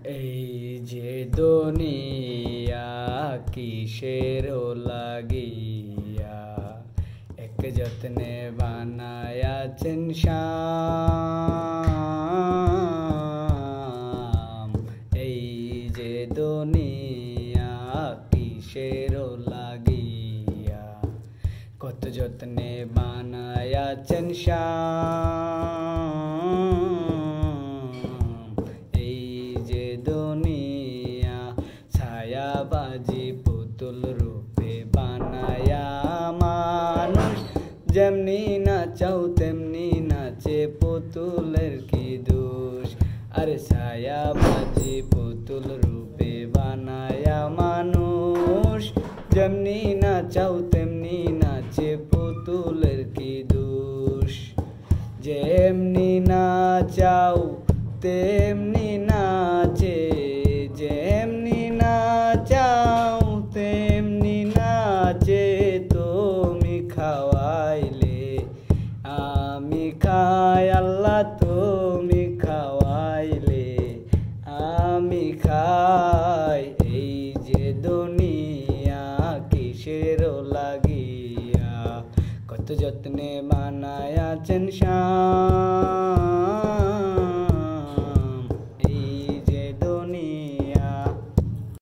এই যে দুনিয়া কিসের লাগিয়া এক যত্নে বানায়াছেন শাম। এই যে দুনিয়া কিসের লাগিয়া কত যত্নে বানায়াছেন শাম। এই যে দুনিয়া ছায়াবাজি পুতুল রূপে বানায়া মানুষ যেমনি নাচাও তেমনি নাচে পুতুলের কি দোষ। আরে ছায়াবাজি পুতুল রূপে বানায়া মানুষ যেমনি নাচাও তেমনি নাচে পুতুলের কি দোষ। যেমনি নাচাও তেমনি নাচে, যেমনি নাচাও তেমনি নাচে। তুমি খাওয়াইলে আমি খাই আল্লাহ, তুমি খাওয়াইলে আমি খাই। এই যে দুনিয়া কিসের লাগিয়া কত যত্নে বানায়াছেন শাম।